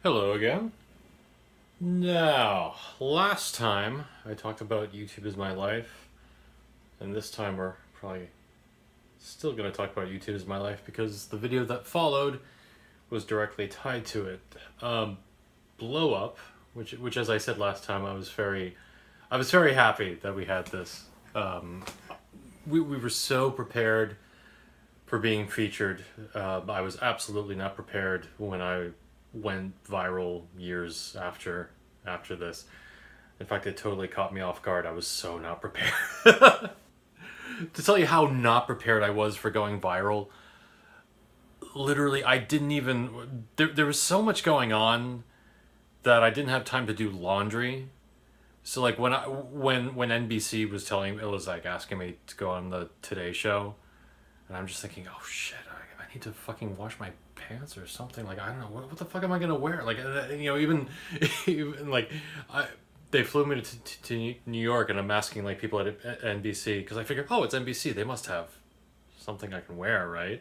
Hello again. Now, last time I talked about YouTube is my life, and this time we're probably still going to talk about YouTube is my life because the video that followed was directly tied to it. Blow up, which as I said last time, I was very happy that we had this. We were so prepared for being featured. I was absolutely not prepared when I went viral years after this. In fact, it totally caught me off guard. I was so not prepared. To tell you how not prepared I was for going viral, literally, I didn't even. There was so much going on that I didn't have time to do laundry. So like when NBC was it was like asking me to go on the Today Show, and I'm just thinking, oh shit, I need to fucking wash my pants or something. Like, I don't know, what the fuck am I gonna wear? Like, even like, they flew me to New York, and I'm asking like people at NBC, because I figured, oh, it's NBC, they must have something I can wear, right? And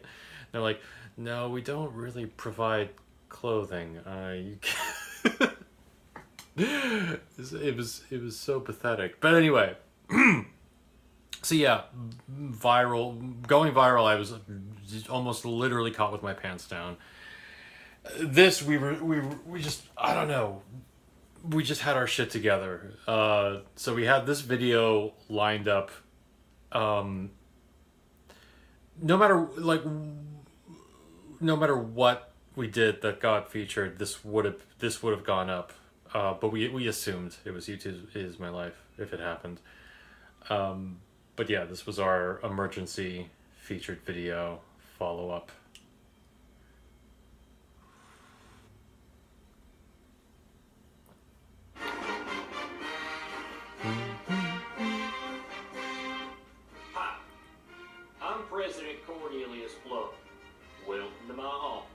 they're like, no, we don't really provide clothing. You can it was so pathetic. But anyway, so yeah, going viral, I was almost literally caught with my pants down. This we just, I don't know, we just had our shit together. So we had this video lined up. No matter no matter what we did that got featured, this would have gone up. But we assumed it was YouTube is my life if it happened. But yeah, this was our emergency featured video follow-up. Hi, I'm President Cornelius Blow. Welcome to my office.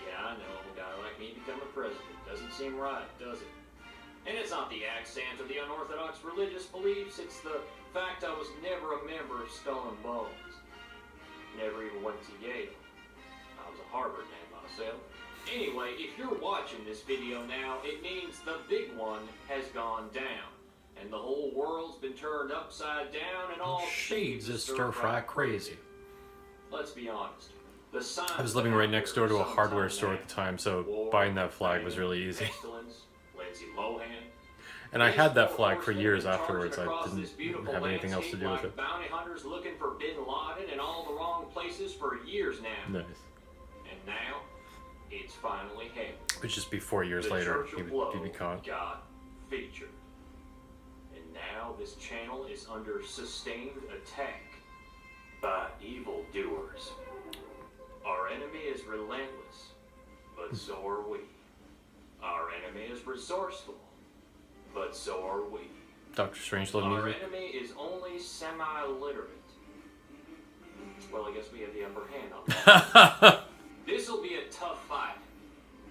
Yeah, I know, a guy like me becoming president doesn't seem right, does it? And it's not the accent or the unorthodox religious beliefs, it's the fact I was never a member of Skull and Bones. Never even went to Yale. I was a Harvard man myself. Anyway, if you're watching this video now, it means the big one has gone down. And the whole world's been turned upside down and all shades of stir-fry crazy. Let's be honest. I was living right next door to a hardware store at the time, so buying that flag was really easy. And I had that flag for years afterwards. I didn't have anything else to do with it. Bounty hunters looking for Bin Laden in all the wrong places for years now. Nice. And now, it's finally happened. But just be 4 years later, he'd be caught. Got featured. And now this channel is under sustained attack by evildoers. Our enemy is relentless, but so are we. Our enemy is resourceful, but so are we. Dr. Strangelove Our music. enemy is only semi-literate. Well, I guess we have the upper hand on that. This'll be a tough fight.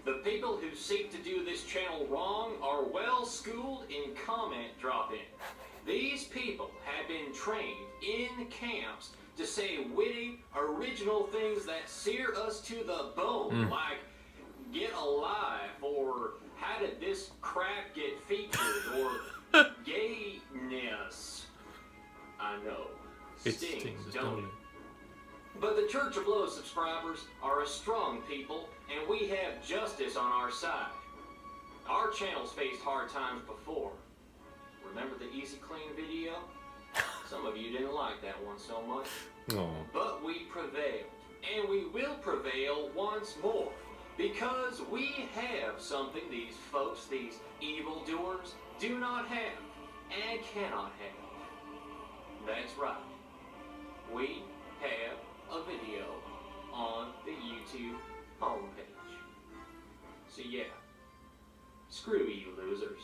The people who seek to do this channel wrong are well schooled in comment dropping. These people have been trained in camps to say witty, original things that sear us to the bone, like "get alive" or "how did this crap get featured" or "gayness." I know, It stings, don't it? But the Church of Low subscribers are a strong people, and we have justice on our side. Our channel's faced hard times before. Remember the Easy Clean video? Some of you didn't like that one so much. Oh. But we prevailed, and we will prevail once more, because we have something these folks, these evildoers, do not have and cannot have. That's right. We have a video on the YouTube homepage. So yeah, screw you losers.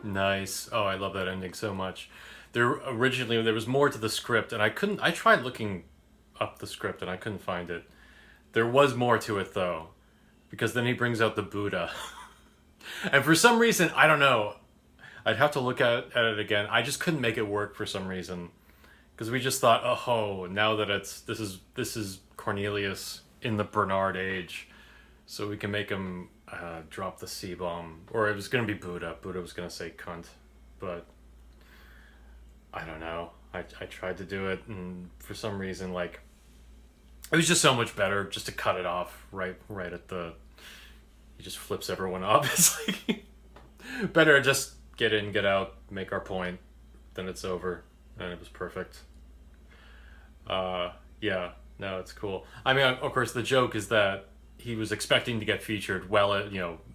Nice. Oh, I love that ending so much. There was more to the script, and I tried looking up the script and I couldn't find it. There was more to it though, because then he brings out the Buddha. And for some reason, I don't know, I'd have to look at it again. I just couldn't make it work for some reason. Because we just thought, oh, now that this is Cornelius in the Bernard age, so we can make him drop the C-bomb. Or it was going to be Buddha. Buddha was going to say cunt. But I don't know. I tried to do it, and for some reason, like, it was just so much better just to cut it off right at the... He just flips everyone up. It's like, better to just get in, get out, make our point, then it's over. And it was perfect. Yeah, no, it's cool. I mean, of course, the joke is that he was expecting to get featured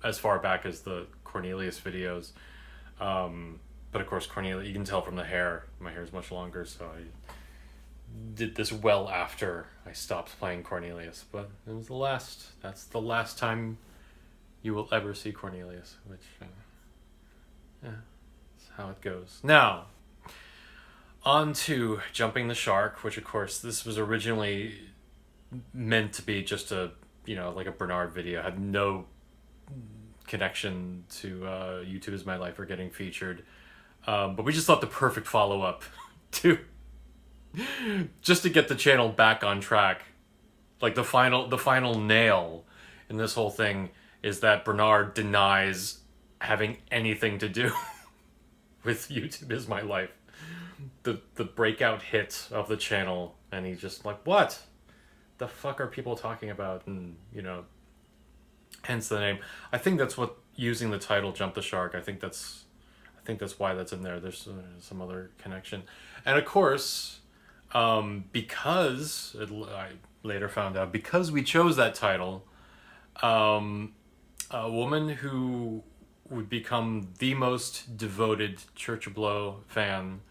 as far back as the Cornelius videos. But of course, Cornelius, you can tell from the hair, my hair is much longer, so I did this well after I stopped playing Cornelius. But it was that's the last time you will ever see Cornelius, which, yeah, that's how it goes. Now, on to Jumping the Shark, which of course, this was originally meant to be just like a Bernard video, had no connection to YouTube is My Life or getting featured. But we just thought the perfect follow-up to just to get the channel back on track. Like the final nail in this whole thing is that Bernard denies having anything to do with YouTube is My Life. The breakout hit of the channel, and he's just like, what the fuck are people talking about? And hence the name. I think that's what using the title Jump the Shark, I think that's why that's in there. There's some other connection. And of course, because I later found out, because we chose that title, a woman who would become the most devoted Church of Blow fan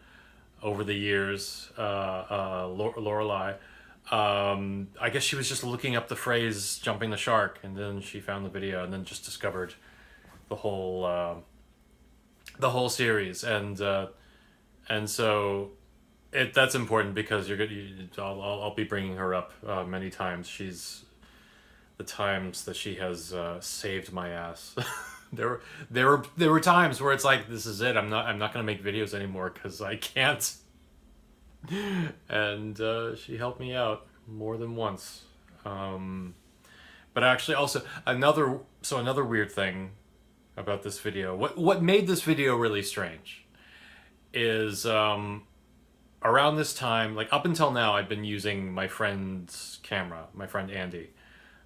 over the years, Lorelei, I guess she was just looking up the phrase "jumping the shark," and then she found the video, and then just discovered the whole series, and so that's important because I'll be bringing her up many times. She's the times that she has saved my ass. there were times where it's like, this is it. I'm not gonna make videos anymore because I can't. And she helped me out more than once. But actually, also another weird thing about this video. What made this video really strange is around this time, like up until now, I've been using my friend's camera, my friend Andy,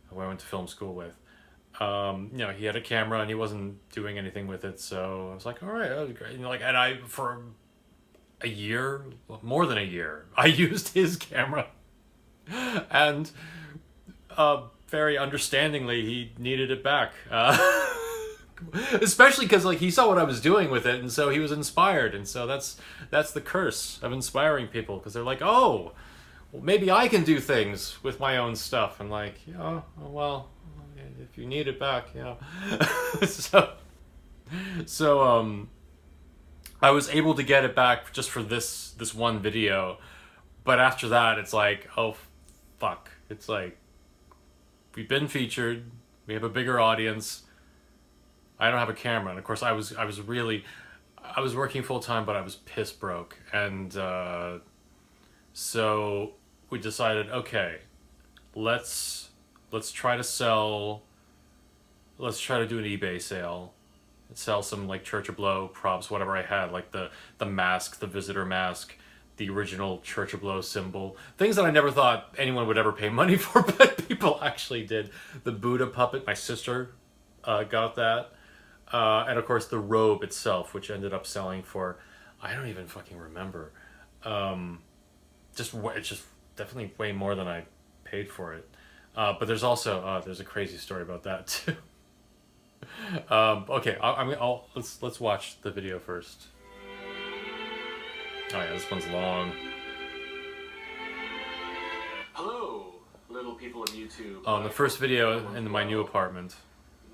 who I went to film school with. He had a camera and he wasn't doing anything with it, so I was like, all right, that was great. And I, for a year, more than a year, I used his camera. And very understandingly, he needed it back. Especially because he saw what I was doing with it, and so he was inspired. And so that's the curse of inspiring people, because they're like, oh, well, maybe I can do things with my own stuff. And like, oh, well, if you need it back, yeah. So I was able to get it back just for this one video, but after that, it's like, oh, fuck. It's like, we've been featured, we have a bigger audience, I don't have a camera. And of course, I was working full time, but I was piss broke, and so we decided, okay, let's try to do an eBay sale, sell some like Church of Blow props, whatever I had, like the mask, the visitor mask, the original Church of Blow symbol, things that I never thought anyone would ever pay money for, but people actually did. The Buddha puppet, my sister got that. And of course the robe itself, which ended up selling for, I don't even fucking remember. It's just definitely way more than I paid for it. But there's also, there's a crazy story about that too. Okay, let's watch the video first. Oh yeah, this one's long. Hello, little people of YouTube. Oh, the first video in my new apartment.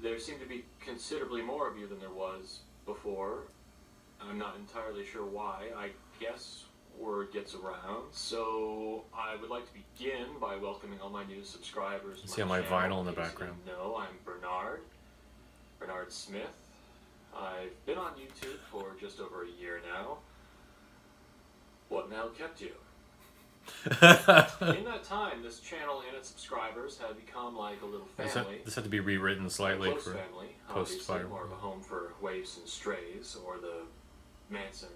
There seem to be considerably more of you than there was before. I'm not entirely sure why. I guess word gets around. So I would like to begin by welcoming all my new subscribers. You see all my vinyl in the background. No, I'm Bernard Smith. I've been on YouTube for just over a year now. What in the hell kept you? In that time, this channel and its subscribers have become like a little family. This had to be rewritten slightly close for family, post-fire. obviously more of a home for waifs and strays, or the Manson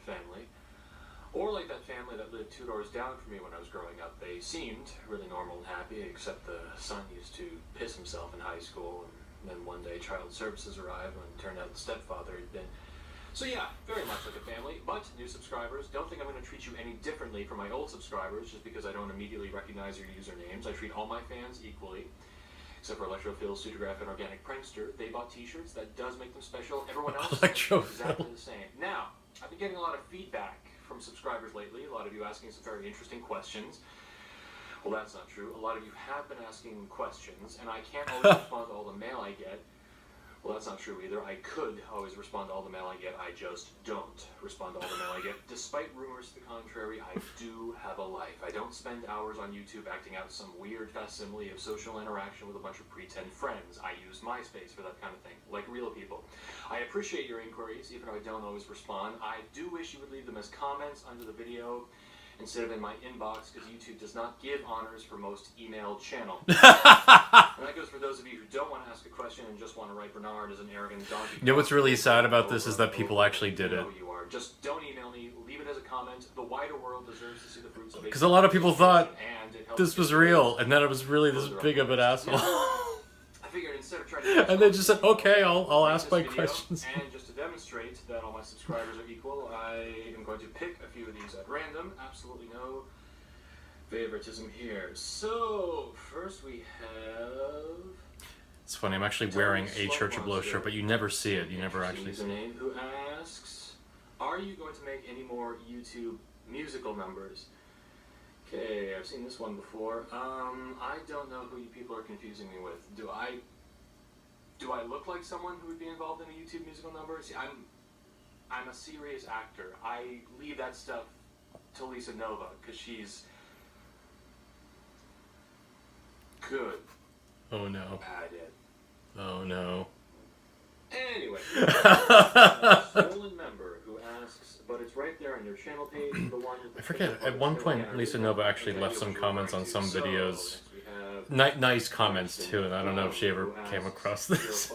family. Or like that family that lived 2 doors down from me when I was growing up. They seemed really normal and happy, except the son used to piss himself in high school, and then one day child services arrived and it turned out the stepfather had been. So yeah, very much like a family, but new subscribers, don't think I'm going to treat you any differently from my old subscribers just because I don't immediately recognize your usernames. I treat all my fans equally, except for Electrophil, Pseudograph, and Organic Prankster. They bought t-shirts, that does make them special. Everyone else is exactly the same. Now, I've been getting a lot of feedback from subscribers lately, a lot of you asking some very interesting questions. Well, that's not true. A lot of you have been asking questions, and I can't always respond to all the mail I get. Well, that's not true either. I could always respond to all the mail I get. I just don't respond to all the mail I get. Despite rumors to the contrary, I do have a life. I don't spend hours on YouTube acting out some weird facsimile of social interaction with a bunch of pretend friends. I use MySpace for that kind of thing, like real people. I appreciate your inquiries, even though I don't always respond. I do wish you would leave them as comments under the video instead of in my inbox, because YouTube does not give honors for most emailed channel. And that goes for those of you who don't want to ask a question and just want to write Bernard as an arrogant donkey. You know what's really sad about this is that people actually did it. You are. Just don't email me. Leave it as a comment. The wider world deserves to see the fruits of it. Because a lot of people thought this was real, and then it was really this big of an asshole. I figured instead of trying to and they just said, okay, I'll ask my questions. And just to demonstrate that all my subscribers are equal, I am going to pick a few of these at random. Absolutely no favoritism here. So, first we have... It's funny, I'm actually wearing a Church of Blow shirt, but you never see it. You never actually see it. Who asks, are you going to make any more YouTube musical numbers? Okay, I've seen this one before. I don't know who you people are confusing me with. Do I look like someone who would be involved in a YouTube musical number? See, I'm a serious actor. I leave that stuff to Lisa Nova, because she's good Oh no. at it. Oh no. Anyway, stolen member who asks, but it's right there on your channel page. The one I forget, at one point Lisa Nova actually left some comments on some videos. Nice comments too, and I don't know if she ever came across this.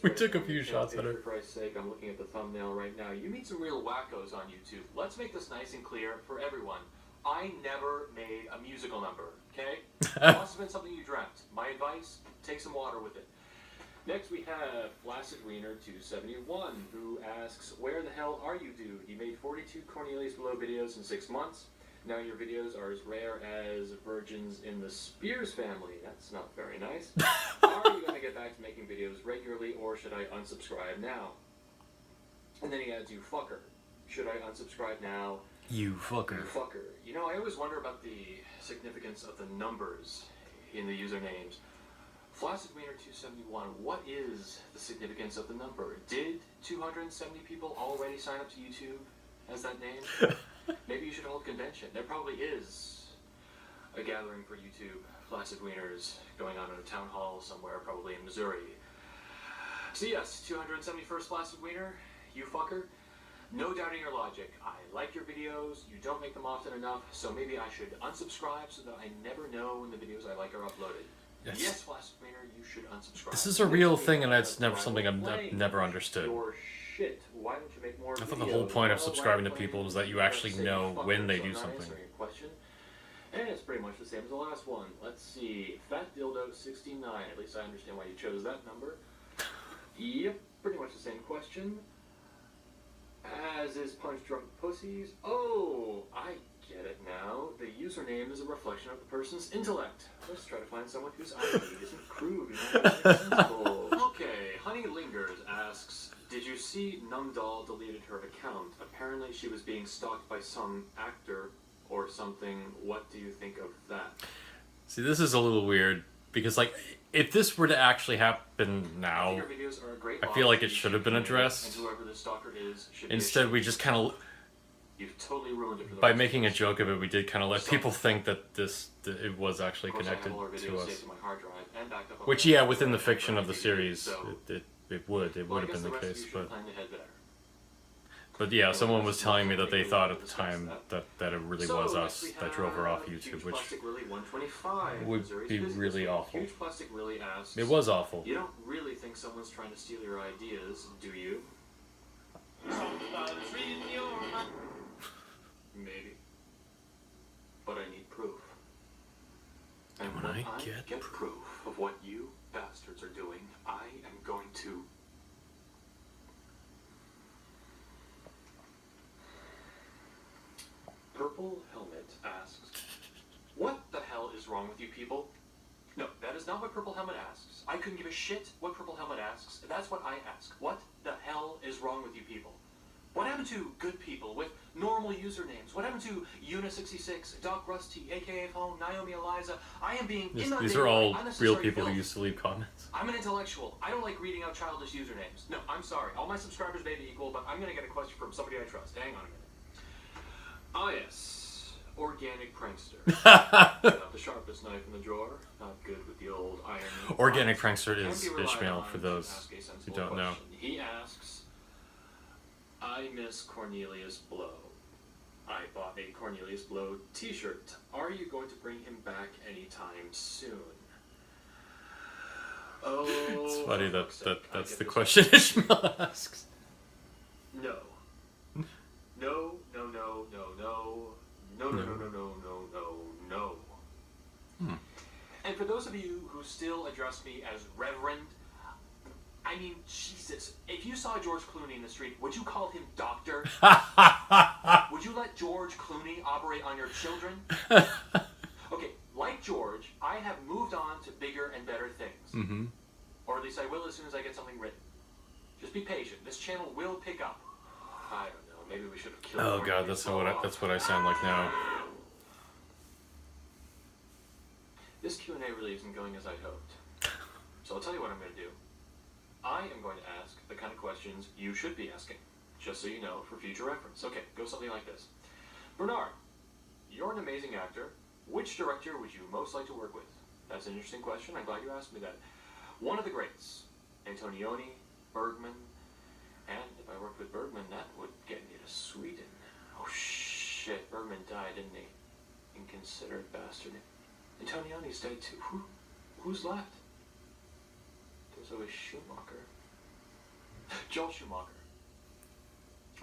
We took a few shots at her. For Christ's sake, I'm looking at the thumbnail right now. You meet some real wackos on YouTube. Let's make this nice and clear for everyone. I never made a musical number, okay? It must have been something you dreamt. My advice, take some water with it. Next we have Flaccid Wiener 271, who asks, where the hell are you, dude? You made 42 Cornelius Below videos in 6 months. Now your videos are as rare as virgins in the Spears family. That's not very nice. Are you going to get back to making videos regularly, or should I unsubscribe now? And then he adds, you fucker. Should I unsubscribe now? You fucker. You fucker. You know, I always wonder about the significance of the numbers in the usernames. Flaccid Wiener 271, what is the significance of the number? Did 270 people already sign up to YouTube as that name? Maybe you should hold a convention. There probably is a gathering for YouTube Flaccid Wieners going on in a town hall somewhere, probably in Missouri. So yes, 271st Flaccid Wiener, you fucker. No doubting your logic. I like your videos, you don't make them often enough, so maybe I should unsubscribe so that I never know when the videos I like are uploaded. Yes, Flaccid Wiener, you should unsubscribe. This is a real thing, and it's never something I've never understood. Shit. Why don't you make more I thought the whole point of subscribing to people was that you actually know when they do something. And it's pretty much the same as the last one. Let's see. Fat Dildo 69. At least I understand why you chose that number. Yep, pretty much the same question. As is Punch Drunk Pussies. Oh, I get it now. The username is a reflection of the person's intellect. Let's try to find someone whose IQ isn't crude and sensible. Okay, Honey Lingers asks, did you see Numdoll deleted her account? Apparently she was being stalked by some actor or something. What do you think of that? See, this is a little weird, because, like, if this were to actually happen now, I feel like it should have been addressed. And whoever the stalker is should Instead, we just kind of... You've totally ruined it for the by making a joke of it, we did kind of let people think that it was actually connected to us. Which, yeah, within the fiction of the series, it would have been the case, but... But yeah, And someone when was there's telling me nothing that they we thought can at the discuss time that it really So, was next us we that drove her off have YouTube, Huge which Plastic Willie 125. would Missouri's be business really week. awful. Huge Plastic Willie asks, it was awful. you don't really think someone's trying to steal your ideas, do you? Maybe. But I need proof. And when I get proof of what you bastards are doing, I am going to... Purple Helmet asks, what the hell is wrong with you people? No, that is not what Purple Helmet asks. I couldn't give a shit what Purple Helmet asks. That's what I ask. What the hell is wrong with you people? What happened to good people with normal usernames? What happened to Una66, Doc Rusty, aka Phone, Naomi Eliza? I am being inundated. These are all by real unnecessary people who filth. used to leave comments. I'm an intellectual. I don't like reading out childish usernames. No, I'm sorry. All my subscribers may be equal, but I'm gonna get a question from somebody I trust. Hang on a minute. Ah, yes. Organic prankster. Not the sharpest knife in the drawer. Not good with the old iron. Organic prankster Can is be relied Ishmael, on for to those ask a who sensible don't know. question. He asks, I miss Cornelius Blow. I bought a Cornelius Blow t-shirt. Are you going to bring him back anytime soon? Oh, It's funny for fuck's sake, I that's get the this question Ishmael asks. No. No, no, no, no, no. No, no, no, no, no, no, no, no. Hmm. And for those of you who still address me as Reverend, I mean, Jesus, if you saw George Clooney in the street, would you call him Doctor? Would you let George Clooney operate on your children? Okay, like George, I have moved on to bigger and better things. Mm-hmm. Or at least I will as soon as I get something written. Just be patient. This channel will pick up. I don't know. Maybe we should have killed Oh Cornelius god, that's Blow. what I sound like now. This Q&A really isn't going as I hoped. So I'll tell you what I'm going to do. I am going to ask the kind of questions you should be asking, just so you know for future reference. Okay, go something like this. Bernard, you're an amazing actor. Which director would you most like to work with? That's an interesting question. I'm glad you asked me that. One of the greats. Antonioni, Bergman. And if I worked with Bergman, that would get me to Sweden. Oh shit, Bergman died, didn't he? Inconsiderate bastard. Antonioni's dead too. Who's left? There's always Schumacher. Joel Schumacher.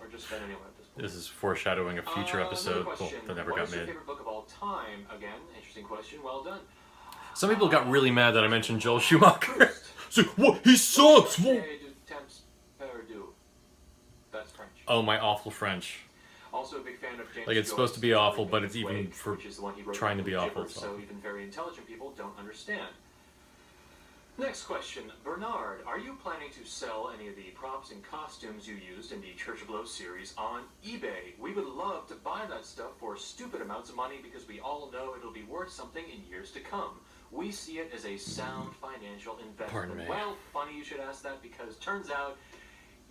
Or just Ben anyway at this point. This is foreshadowing a future episode that never got What is your made. favorite book of all time? Again, interesting question. Well done. Some people got really mad that I mentioned Joel Schumacher. Proust. It's like, what? He sucks! What? Temps perdu. That's French. Oh, my awful French. Also a big fan of James Like, it's Joyce, supposed to be awful, but it's Wake, even for which is the one he wrote trying to be with awful, gibberish, it's so awful. even very intelligent people don't understand. Next question. Bernard, are you planning to sell any of the props and costumes you used in the Church of Blow series on eBay? We would love to buy that stuff for stupid amounts of money because we all know it'll be worth something in years to come. We see it as a sound financial investment. Pardon me. Well, funny you should ask that because turns out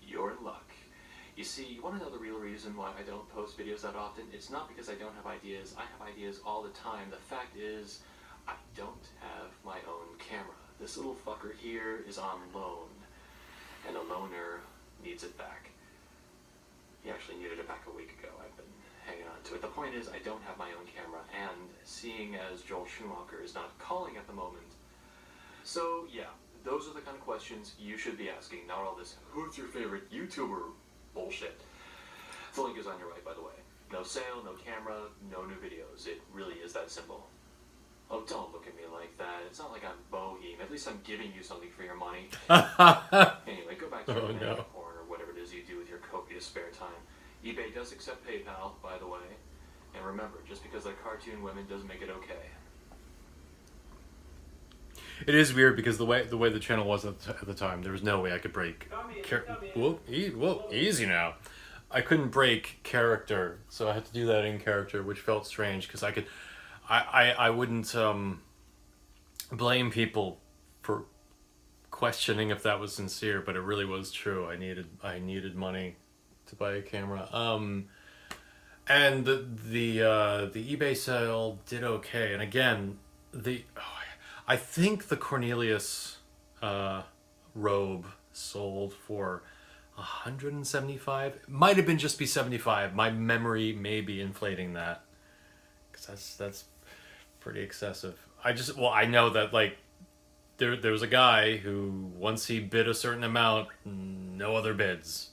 you're in luck. You see, you want to know the real reason why I don't post videos that often? It's not because I don't have ideas. I have ideas all the time. The fact is, I don't have my own camera. This little fucker here is on loan, and a loaner needs it back. He actually needed it back a week ago. I've been hanging on to it. The point is, I don't have my own camera, and seeing as Joel Schumacher is not calling at the moment. So, yeah, those are the kind of questions you should be asking, not all this, who's your favorite YouTuber bullshit. The link is on your right, by the way. No sale, no camera, no new videos. It really is that simple. Oh, don't look at me like that. It's not like I'm boheme. At least I'm giving you something for your money. Anyway, go back to your banana porn or whatever it is you do with your copious spare time. eBay does accept PayPal, by the way. And remember, just because they're cartoon women doesn't make it okay. It is weird because the way the channel was at the time, there was no way I could break. Whoa, easy now. I couldn't break character, so I had to do that in character, which felt strange because I wouldn't blame people for questioning if that was sincere, but it really was true. I needed money to buy a camera. And the eBay sale did okay, and again I think the Cornelius robe sold for 175. Might have been just be 75. My memory may be inflating that, because that's pretty excessive. I know that, like, there was a guy who, once he bid a certain amount, no other bids.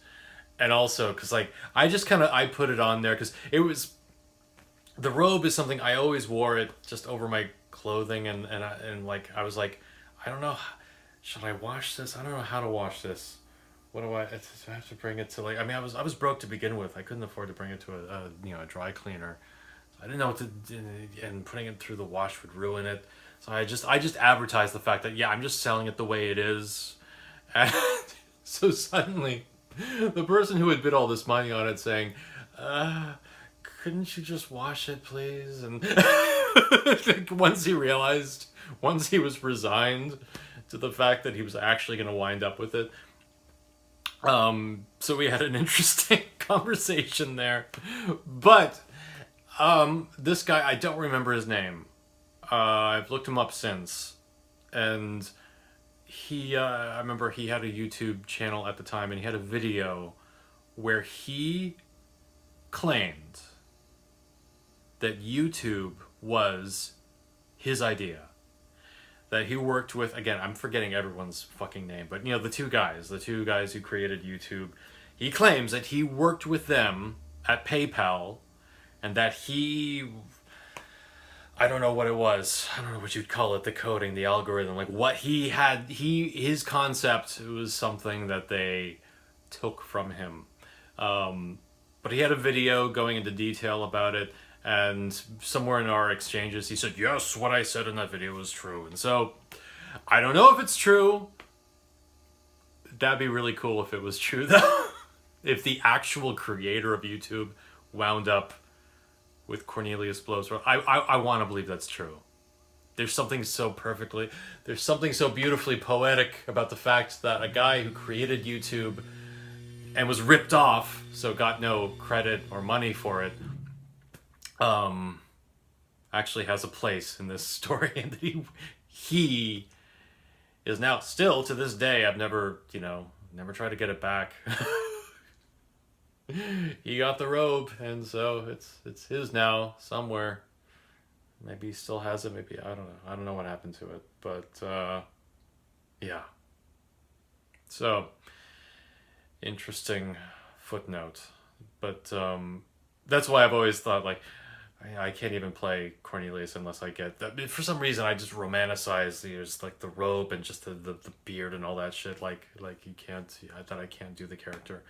And also because, like, I put it on there because it was, the robe is something I always wore it just over my clothing, and like I was like, I don't know, should I wash this? I don't know how to wash this. What do I have to bring it to, like, I mean, I was broke to begin with. I couldn't afford to bring it to a dry cleaner. I didn't know what to do, and putting it through the wash would ruin it. So I just advertised the fact that, yeah, I'm just selling it the way it is. And so suddenly the person who had bid all this money on it saying, couldn't you just wash it, please? And once he was resigned to the fact that he was actually going to wind up with it. So we had an interesting conversation there. But this guy, I don't remember his name. I've looked him up since. And I remember he had a YouTube channel at the time, and he had a video where he claimed that YouTube was his idea. That he worked with, again, I'm forgetting everyone's fucking name, but the two guys who created YouTube, he claims that he worked with them at PayPal, and that I don't know what it was. I don't know what you'd call it, the coding, the algorithm, like what he had, his concept was something that they took from him. But he had a video going into detail about it, and somewhere in our exchanges, he said, yes, what I said in that video was true. And so, I don't know if it's true. That'd be really cool if it was true, though. If the actual creator of YouTube wound up with Cornelius Blows. I want to believe that's true. There's something so beautifully poetic about the fact that a guy who created YouTube and was ripped off, so got no credit or money for it, actually has a place in this story, and that he is now, still to this day, I've never tried to get it back. He got the robe, and so it's his now somewhere. Maybe he still has it, maybe, I don't know. I don't know what happened to it, but yeah. So, interesting footnote. But that's why I've always thought, like, I can't even play Cornelius unless I get that. For some reason, I just romanticize the robe and just the beard and all that shit. Like you can't, that I can't do the character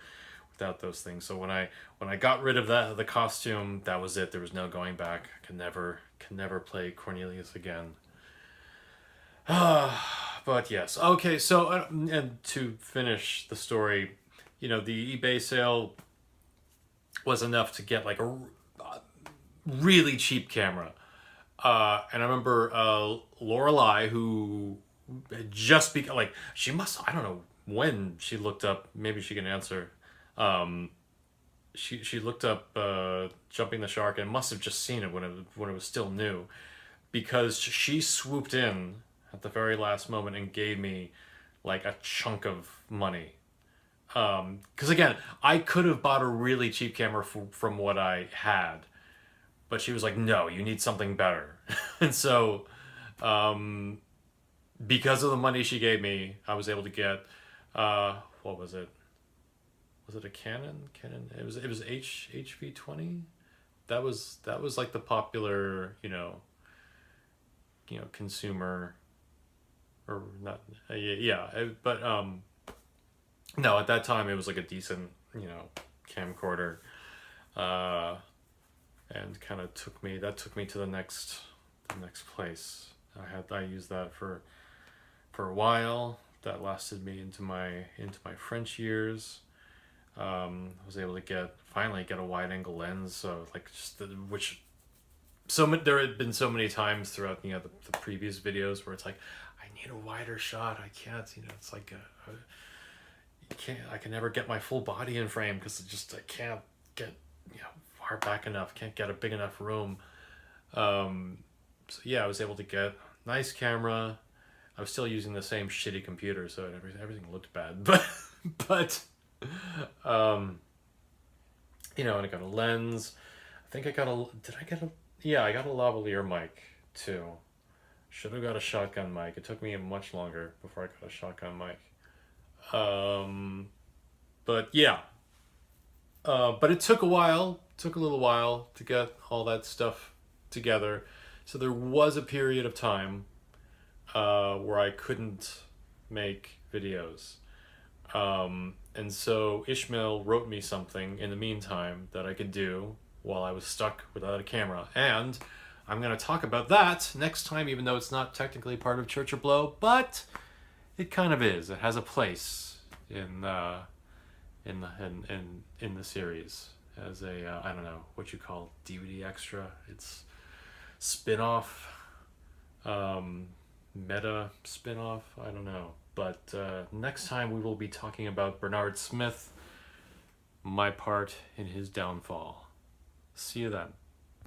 without those things. So when I got rid of the costume, that was it. There was no going back. I can never play Cornelius again. But yes, okay. So and to finish the story, the eBay sale was enough to get like a really cheap camera. And I remember Lorelai, who had just she must, I don't know when she looked up, maybe she can answer. She looked up Jumping the Shark, and must have just seen it when it was still new, because she swooped in at the very last moment and gave me like a chunk of money. Because again, I could have bought a really cheap camera from what I had, but she was like, no, you need something better. And so, because of the money she gave me, I was able to get, what was it? Was it a Canon? It was HV20. That was like the popular, consumer, or not. Yeah, but no, at that time it was like a decent, camcorder, and kind of took me to the next place. I used that for a while. That lasted me into my French years. I was able to finally get a wide angle lens. So like there had been so many times throughout the previous videos where it's like, I need a wider shot. I can't. It's like I can never get my full body in frame because I can't get far back enough. Can't get a big enough room. So yeah, I was able to get a nice camera. I was still using the same shitty computer, so everything looked bad. But um, and I got a lens. I think I got a. Did I get a? Yeah, I got a lavalier mic too. Should have got a shotgun mic. It took me much longer before I got a shotgun mic. But yeah. But it took a while. Took a little while to get all that stuff together. So there was a period of time where I couldn't make videos. And so Ishmael wrote me something in the meantime that I could do while I was stuck without a camera. And I'm going to talk about that next time, even though it's not technically part of Church or Blow, but it kind of is. It has a place in the series as a I don't know what you call DVD extra. It's spin-off, meta spin-off. I don't know. But next time we will be talking about Bernard Smith, my part in his downfall. See you then.